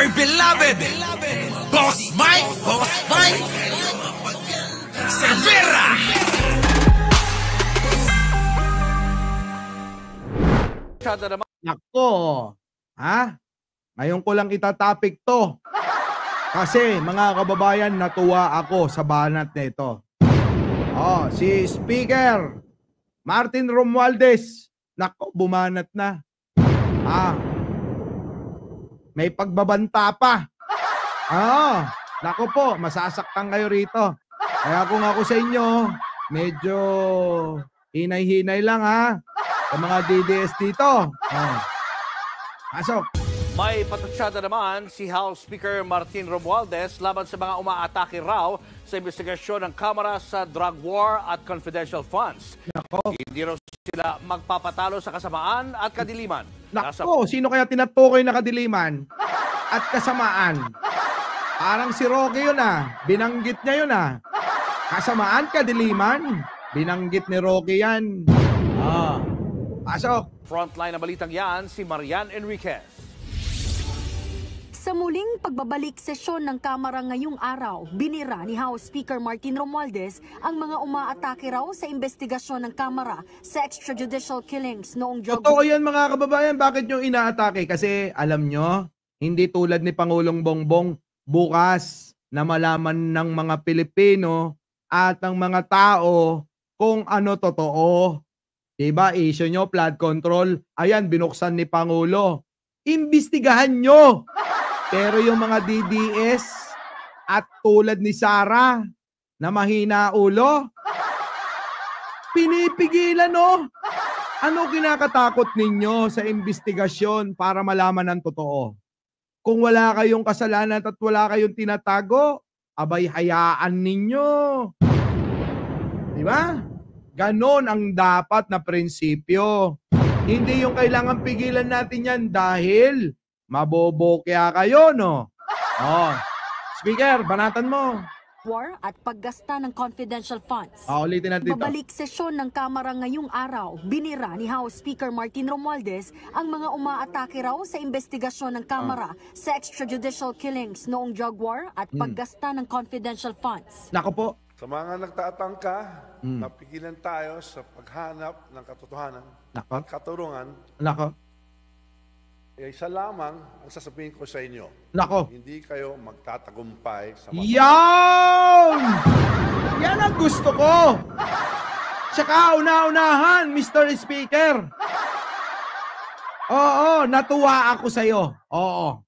my beloved Boss Mike Cervera. Nako, ha? Ngayon ko lang itatapik to. Kasi mga kababayan, natuwa ako sa banat nito. Si Speaker Martin Romualdez, nako, bumanat na. May pagbabanta pa. Nako po, masasaktan kayo rito. Kaya kung ako sa inyo, medyo hinay-hinay lang ha. Sa mga DDS dito. Pasok. May patatsada naman si House Speaker Martin Romualdez laban sa mga umaatake raw sa investigasyon ng Kamara sa drug war at confidential funds. Nako. Hindi raw sila magpapatalo sa kasamaan at kadiliman. Nako, sino kaya tinatukoy na kadiliman at kasamaan? Parang si Roque yun binanggit niya yun Kasamaan, kadiliman, binanggit ni Roque yan. Pasok. Frontline na balitang yan, si Marian Enriquez. Sa muling pagbabalik sesyon ng Kamara ngayong araw, binira ni House Speaker Martin Romualdez ang mga umaatake raw sa investigasyon ng Kamara sa extrajudicial killings noong drug... Totoo yan mga kababayan, bakit nyo inaatake? Kasi alam nyo, hindi tulad ni Pangulong Bongbong, bukas na malaman ng mga Pilipino at ng mga tao kung ano totoo. Diba, issue nyo, flood control, ayan, binuksan ni Pangulo. Imbestigahan nyo! Pero yung mga DDS at tulad ni Sara na mahina ulo, pinipigilan Ano kinakatakot ninyo sa investigasyon para malaman ang totoo? Kung wala kayong kasalanan at wala kayong tinatago, abay hayaan ninyo. Diba? Ganon ang dapat na prinsipyo. Hindi yung kailangan pigilan natin yan dahil mabobokya kayo, no? Speaker, banatan mo. war at paggasta ng confidential funds. Ulitin natin dito. Babalik sesyon ng Kamara ngayong araw, binira ni House Speaker Martin Romualdez ang mga umaatake raw sa investigasyon ng Kamara sa extrajudicial killings noong drug war at paggasta ng confidential funds. Nako po. Sa mga nagtatangka, napigilan tayo sa paghanap ng katotohanan at katurungan. Nako. Isa lamang ang sasabihin ko sa inyo. Nako. Hindi kayo magtatagumpay sa mga... Yan! Yan ang gusto ko! Tsaka una-unahan, Mr. Speaker. Oo, natuwa ako sa'yo. Oo.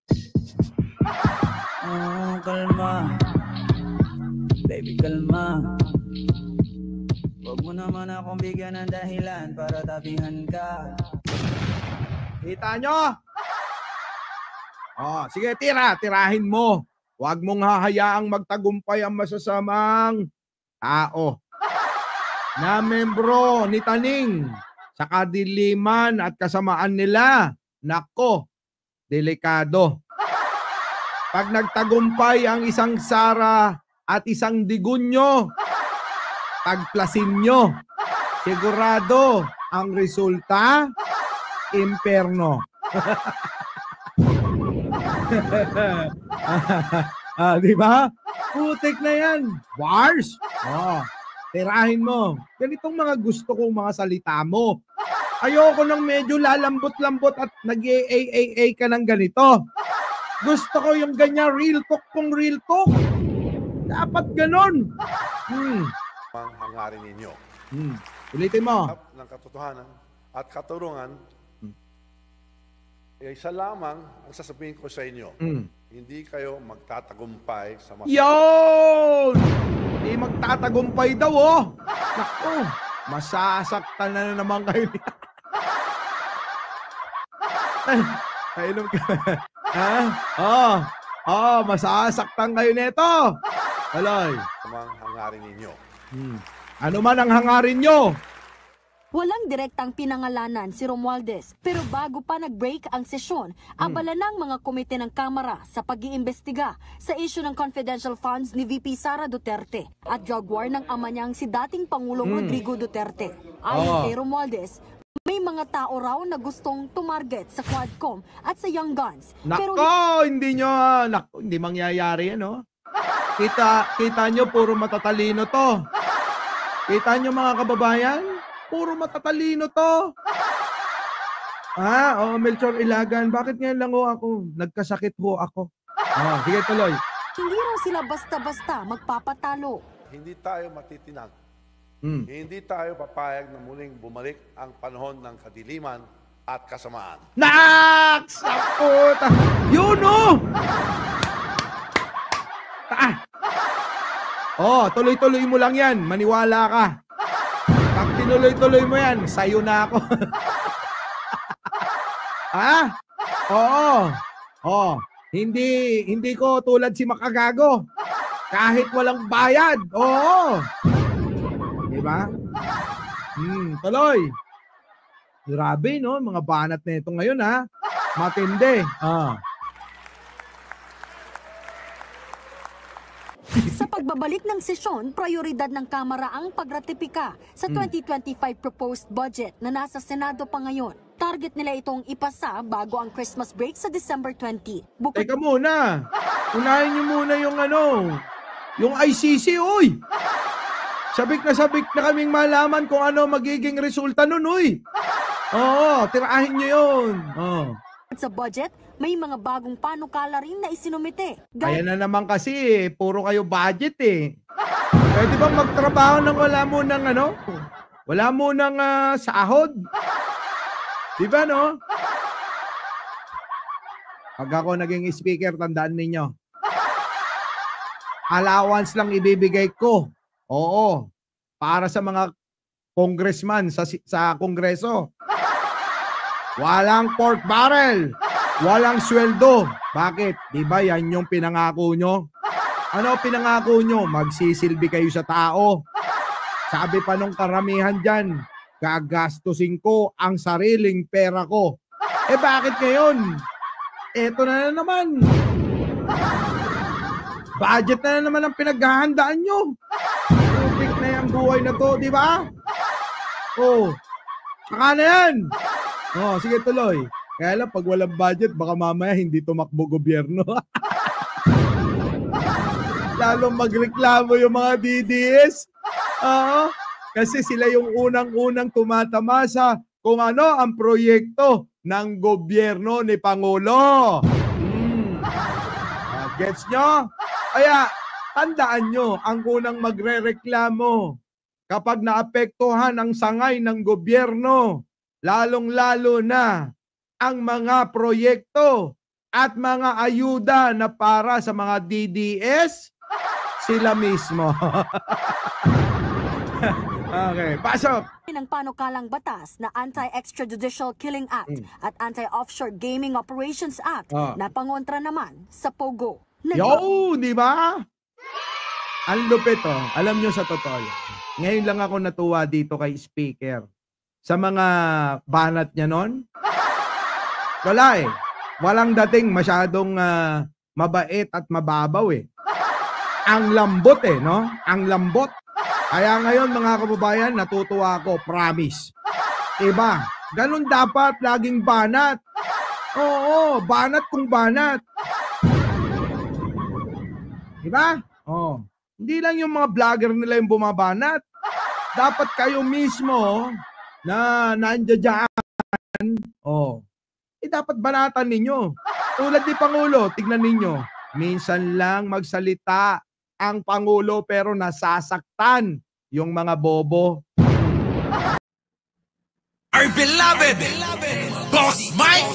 Kalma. Baby, kalma. Huwag mo naman akong bigyan ng dahilan para tabihan ka. Kita nyo? Sige, tirahin mo. Huwag mong hahayaang magtagumpay ang masasamang tao na membro ni Taning sa kadiliman at kasamaan nila. Nako, delikado. Pag nagtagumpay ang isang Sara at isang Digunyo, tagplasin nyo. Sigurado ang resulta, imperno. Di ba? Putik na yan. Wars. Tirahin mo. Ganitong mga gusto kong mga salita mo. Ayoko nang medyo lalambot-lambot at nag-AAA ka ng ganito. Gusto ko yung ganyan real talk kung real talk. Dapat ganon. Ang hangarin ninyo. Ulitin mo. Ng katotohanan at katurungan, isa lamang ang sasabihin ko sa inyo. Hindi kayo magtatagumpay sa mga... Yon! Hindi magtatagumpay daw, Naku, masasaktan na naman kayo. Kainom ka. Masasaktan kayo nito. Aloy. Ang hangarin ninyo. Ano man ang hangarin nyo? Walang direktang pinangalanan si Romualdez, pero bago pa nag-break ang sesyon, abala ng mga komite ng Kamara sa pag-iimbestiga sa issue ng confidential funds ni VP Sara Duterte at drug war ng ama niyang si dating Pangulong Rodrigo Duterte. Ayon kay Romualdez, May mga tao raw na gustong tumarget sa Quadcom at sa Young Guns. Nako, hindi mangyayari yan, no? Kita nyo, puro matatalino to. Kita nyo mga kababayan, puro matatalino to. Melchor Ilagan, bakit ngayon lang ako? Nagkasakit ako. Sige, tuloy. Hindi raw sila basta-basta magpapatalo. Hindi tayo matitinag. Hindi tayo papayag na muling bumalik ang panahon ng kadiliman at kasamaan. Naks! Yun, no! Tuloy-tuloy mo lang yan. Maniwala ka. Pag tinuloy-tuloy mo yan, sayo na ako. Oo. Hindi ko tulad si Makagago. Kahit walang bayad. Oo. Diba? Tuloy. Grabe, no? Mga banat na ito ngayon, ha? Matindi. Sa pagbabalik ng sesyon, prioridad ng Kamara ang pagratipika sa 2025 proposed budget na nasa Senado pa ngayon. Target nila itong ipasa bago ang Christmas break sa December 20. Teka muna. Unahin niyo muna yung ICC, oy. Sabik na kaming malaman kung ano magiging resulta nun, oy. Oo, tirahin niyo yun. Sa budget, may mga bagong panukala rin na isinumite. Kaya na naman kasi, puro kayo budget eh. Pwede bang magtrabaho nang wala mo nang sahod? Diba, no? Pag ako naging speaker, tandaan ninyo. Allowance lang ibibigay ko. Oo. Para sa mga congressman sa kongreso. Walang pork barrel. Walang sweldo. Bakit? Diba yan yung pinangako nyo? Ano pinangako nyo? Magsisilbi kayo sa tao. Sabi pa nung karamihan dyan, gagastusin ko ang sariling pera ko. Bakit ngayon? Eto na naman. Budget na naman ang pinaghahandaan nyo. Tubig na yung buhay na to, di ba? Saka na yan. Sige, tuloy. Kaya lang, pag walang budget, baka mamaya hindi tumakbo gobyerno. Lalong magreklamo yung mga DDS. Kasi sila yung unang-unang tumatamasa kung ano ang proyekto ng gobyerno ni Pangulo. Gets nyo? Kaya, tandaan nyo, ang unang magrereklamo kapag naapektuhan ang sangay ng gobyerno, lalong-lalo na ang mga proyekto at mga ayuda na para sa mga DDS, sila mismo. Okay, pasok. Ng panukalang batas na Anti-Extrajudicial Killing Act at Anti-Offshore Gaming Operations Act na pangontra naman sa POGO. Di ba? Ang lupit, Alam nyo, sa totoo, ngayon lang ako natuwa dito kay Speaker. Sa mga banat niya nun, wala eh. Walang dating masyadong mabait at mababaw eh. Ang lambot eh, no? Ang lambot. Kaya ngayon mga kababayan, natutuwa ako, promise. Diba? Ganun dapat, laging banat. Oo, banat kung banat. Diba? Hindi lang yung mga vlogger nila yung bumabanat. Dapat kayo mismo na nandiyan. Dapat banatan ninyo. Tulad ni Pangulo, tignan ninyo. Minsan lang magsalita ang Pangulo pero nasasaktan yung mga bobo. Our beloved Boss Mike!